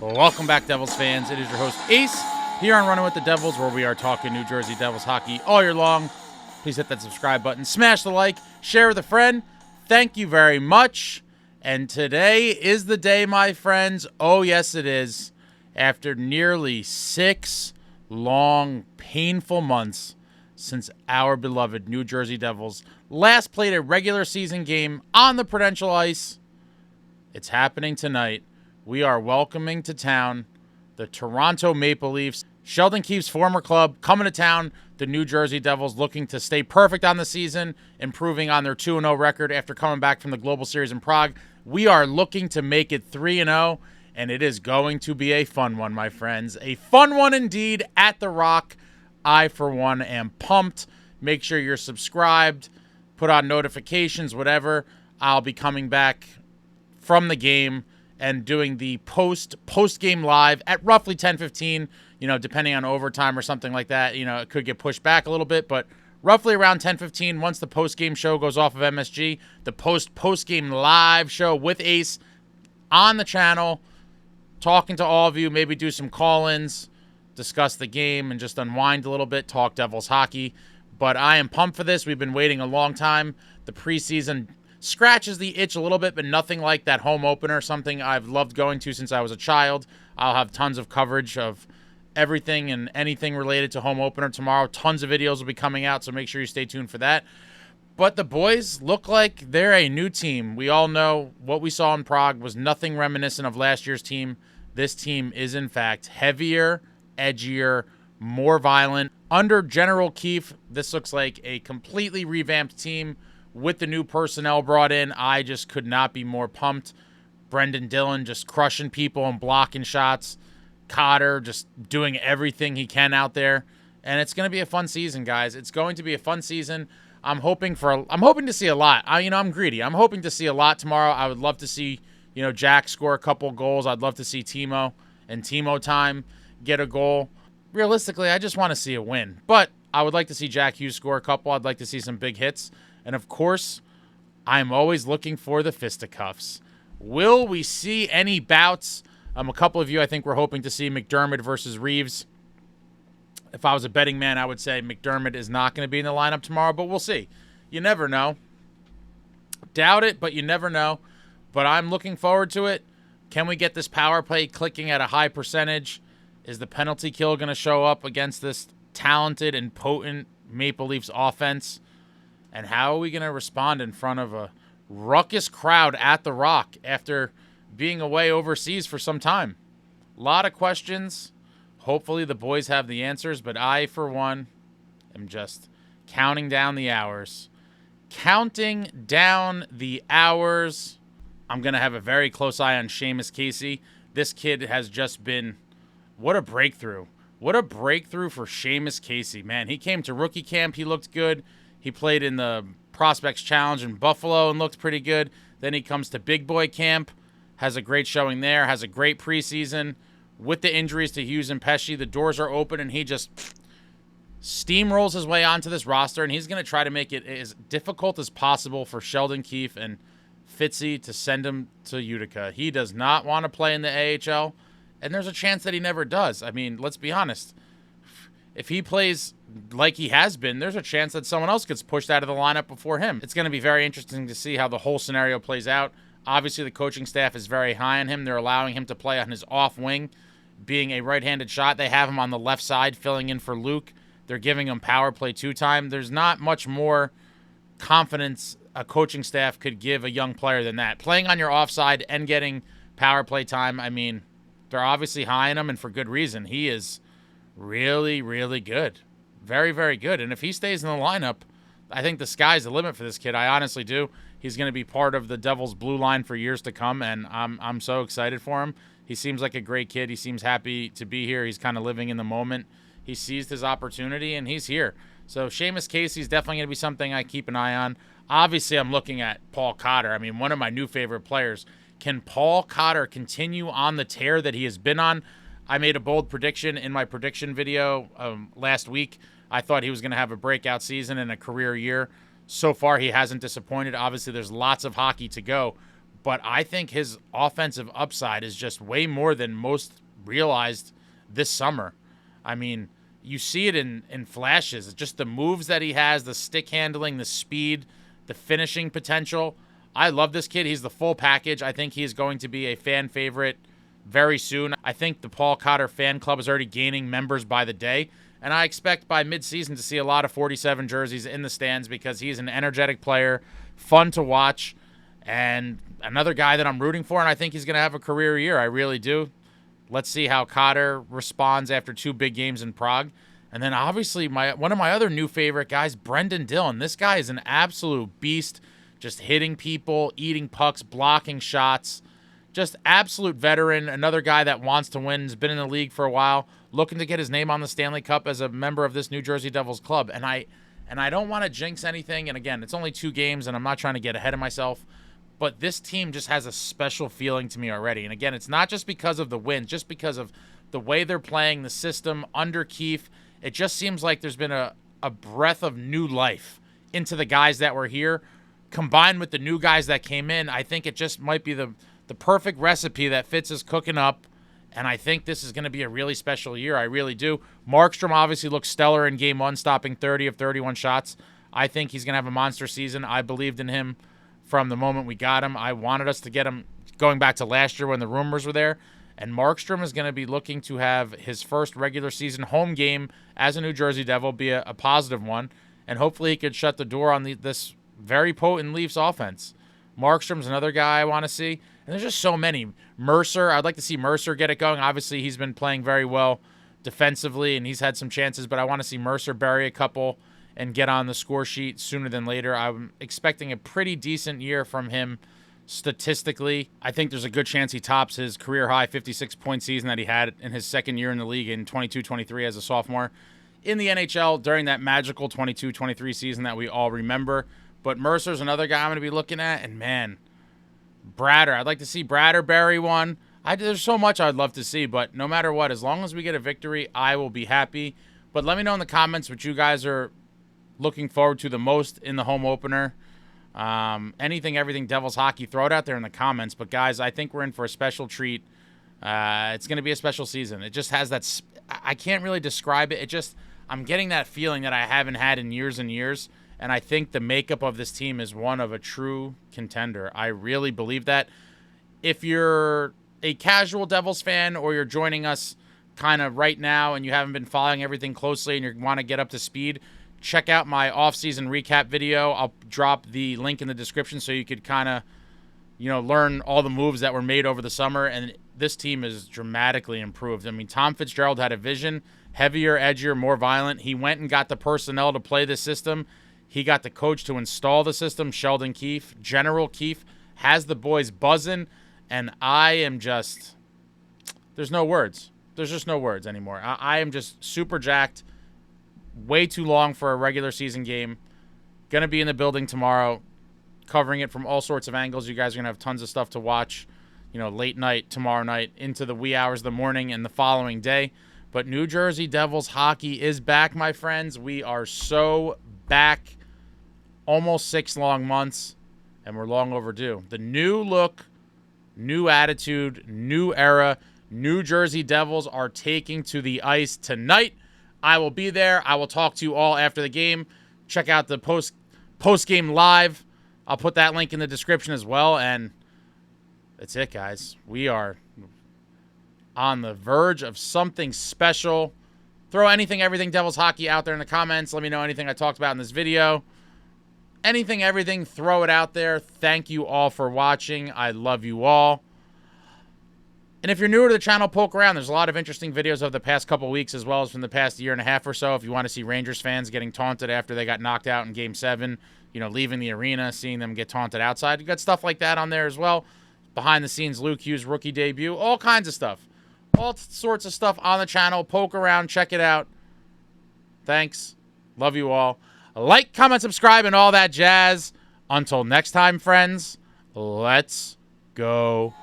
Welcome back, Devils fans. It is your host, Ace, here on Running with the Devils, where we are talking New Jersey Devils hockey all year long. Please hit that subscribe button, smash the like, share with a friend. Thank you very much. And today is the day, my friends. Oh, yes, it is. After nearly 6 long, painful months since our beloved New Jersey Devils last played a regular season game on the Prudential ice, it's happening tonight. We are welcoming to town the Toronto Maple Leafs. Sheldon Keefe's former club coming to town. The New Jersey Devils looking to stay perfect on the season, improving on their 2-0 record after coming back from the Global Series in Prague. We are looking to make it 3-0, and it is going to be a fun one, my friends. A fun one indeed at The Rock. I, for one, am pumped. Make sure you're subscribed, put on notifications, whatever. I'll be coming back from the game and doing the post-game live at roughly 10:15, depending on overtime or something like that. It could get pushed back a little bit, but roughly around 10:15, once the post-game show goes off of MSG, the post-game live show with Ace on the channel, talking to all of you, maybe do some call-ins, discuss the game, and just unwind a little bit, talk Devils hockey. But I am pumped for this. We've been waiting a long time. The preseason scratches the itch a little bit, but nothing like that home opener, something I've loved going to since I was a child. I'll have tons of coverage of everything and anything related to home opener tomorrow. Tons of videos will be coming out, so make sure you stay tuned for that. But the boys look like they're a new team. We all know what we saw in Prague was nothing reminiscent of last year's team. This team is, in fact, heavier, edgier, more violent. Under General Keefe, this looks like a completely revamped team. With the new personnel brought in, I just could not be more pumped. Brendan Dillon just crushing people and blocking shots. Cotter just doing everything he can out there. And it's going to be a fun season, guys. It's going to be a fun season. I'm hoping to see a lot. I'm greedy. I'm hoping to see a lot tomorrow. I would love to see, Jack score a couple goals. I'd love to see Timo and Timo time get a goal. Realistically, I just want to see a win. But I would like to see jackhughes score a couple. I'd like to see some big hits. And, of course, I'm always looking for the fisticuffs. Will we see any bouts? A couple of you, I think, were hoping to see McDermott versus Reeves. If I was a betting man, I would say McDermott is not going to be in the lineup tomorrow, but we'll see. You never know. Doubt it, but you never know. But I'm looking forward to it. Can we get this power play clicking at a high percentage? Is the penalty kill going to show up against this talented and potent Maple Leafs offense? And how are we going to respond in front of a ruckus crowd at The Rock after being away overseas for some time? A lot of questions. Hopefully the boys have the answers, but I, for one, am just counting down the hours. Counting down the hours. I'm going to have a very close eye on Sheamus Casey. This kid has just been, what a breakthrough. What a breakthrough for Sheamus Casey. Man, he came to rookie camp. He looked good. He played in the Prospects Challenge in Buffalo and looked pretty good. Then he comes to big boy camp, has a great showing there, has a great preseason. With the injuries to Hughes and Pesce, the doors are open, and he just steamrolls his way onto this roster, and he's going to try to make it as difficult as possible for Sheldon Keefe and Fitzy to send him to Utica. He does not want to play in the AHL, and there's a chance that he never does. I mean, let's be honest. If he plays like he has been, there's a chance that someone else gets pushed out of the lineup before him. It's going to be very interesting to see how the whole scenario plays out. Obviously, the coaching staff is very high on him. They're allowing him to play on his off wing, being a right-handed shot. They have him on the left side, filling in for Luke. They're giving him power play 2-time. There's not much more confidence a coaching staff could give a young player than that. Playing on your offside and getting power play time, I mean, they're obviously high on him, and for good reason. He is really, really good. Very, very good. And if he stays in the lineup, I think the sky's the limit for this kid. I honestly do. He's going to be part of the Devils' blue line for years to come, and I'm so excited for him. He seems like a great kid. He seems happy to be here. He's kind of living in the moment. He seized his opportunity, and he's here. So Sheamus Casey is definitely going to be something I keep an eye on. Obviously, I'm looking at Paul Cotter. I mean, one of my new favorite players. Can Paul Cotter continue on the tear that he has been on? I made a bold prediction in my prediction video last week. I thought he was going to have a breakout season and a career year. So far, he hasn't disappointed. Obviously, there's lots of hockey to go. but I think his offensive upside is just way more than most realized this summer. I mean, you see it in flashes. It's just the moves that he has, the stick handling, the speed, the finishing potential. I love this kid. He's the full package. I think he's going to be a fan favorite very soon. I think the Paul Cotter fan club is already gaining members by the day, and I expect by midseason to see a lot of 47 jerseys in the stands because he's an energetic player, fun to watch, and another guy that I'm rooting for, and I think he's going to have a career year. I really do. Let's see how Cotter responds after 2 big games in Prague. And then obviously one of my other new favorite guys, Brendan Dillon. This guy is an absolute beast, just hitting people, eating pucks, blocking shots. Just absolute veteran, another guy that wants to win, has been in the league for a while, looking to get his name on the Stanley Cup as a member of this New Jersey Devils club. And I don't want to jinx anything. And again, it's only 2 games, and I'm not trying to get ahead of myself. But this team just has a special feeling to me already. And again, it's not just because of the win, just because of the way they're playing, the system under Keefe. It just seems like there's been a breath of new life into the guys that were here, combined with the new guys that came in. I think it just might be the perfect recipe that Fitz is cooking up. And I think this is going to be a really special year. I really do. Markstrom obviously looked stellar in Game 1, stopping 30 of 31 shots. I think he's going to have a monster season. I believed in him from the moment we got him. I wanted us to get him going back to last year when the rumors were there. And Markstrom is going to be looking to have his first regular season home game as a New Jersey Devil be a positive one. And hopefully he could shut the door on this very potent Leafs offense. Markstrom's another guy I want to see. And there's just so many. Mercer, I'd like to see Mercer get it going. Obviously, he's been playing very well defensively, and he's had some chances. But I want to see Mercer bury a couple and get on the score sheet sooner than later. I'm expecting a pretty decent year from him statistically. I think there's a good chance he tops his career-high 56-point season that he had in his second year in the league in 22-23 as a sophomore in the NHL during that magical 22-23 season that we all remember. But Mercer's another guy I'm going to be looking at. And, man, Bratter. I'd like to see Bratter bury one. There's so much I'd love to see, but no matter what, as long as we get a victory, I will be happy. But let me know in the comments what you guys are looking forward to the most in the home opener. Anything, everything Devils hockey, throw it out there in the comments. But, guys, I think we're in for a special treat. It's going to be a special season. It just has that I can't really describe it. I'm getting that feeling that I haven't had in years and years. And I think the makeup of this team is one of a true contender. I really believe that. If you're a casual Devils fan or you're joining us kind of right now and you haven't been following everything closely and you want to get up to speed, check out my off-season recap video. I'll drop the link in the description so you could kind of, learn all the moves that were made over the summer. And this team is dramatically improved. I mean, Tom Fitzgerald had a vision, heavier, edgier, more violent. He went and got the personnel to play this system. He got the coach to install the system, Sheldon Keefe. General Keefe has the boys buzzing, and I am just – there's no words. There's just no words anymore. I am just super jacked. Way too long for a regular season game. Going to be in the building tomorrow, covering it from all sorts of angles. You guys are going to have tons of stuff to watch, late night, tomorrow night, into the wee hours of the morning and the following day. But New Jersey Devils hockey is back, my friends. We are so back. Almost 6 long months, and we're long overdue. The new look, new attitude, new era. New Jersey Devils are taking to the ice tonight. I will be there. I will talk to you all after the game. Check out the post-game live. I'll put that link in the description as well, and that's it, guys. We are on the verge of something special. Throw anything, everything Devils hockey out there in the comments. Let me know anything I talked about in this video. Anything, everything, throw it out there. Thank you all for watching. I love you all. And if you're newer to the channel, poke around. There's a lot of interesting videos of the past couple weeks as well as from the past year and a half or so. If you want to see Rangers fans getting taunted after they got knocked out in Game 7, leaving the arena, seeing them get taunted outside. You got stuff like that on there as well. Behind the scenes, Luke Hughes' rookie debut. All kinds of stuff. All sorts of stuff on the channel. Poke around. Check it out. Thanks. Love you all. Like, comment, subscribe, and all that jazz. Until next time, friends, let's go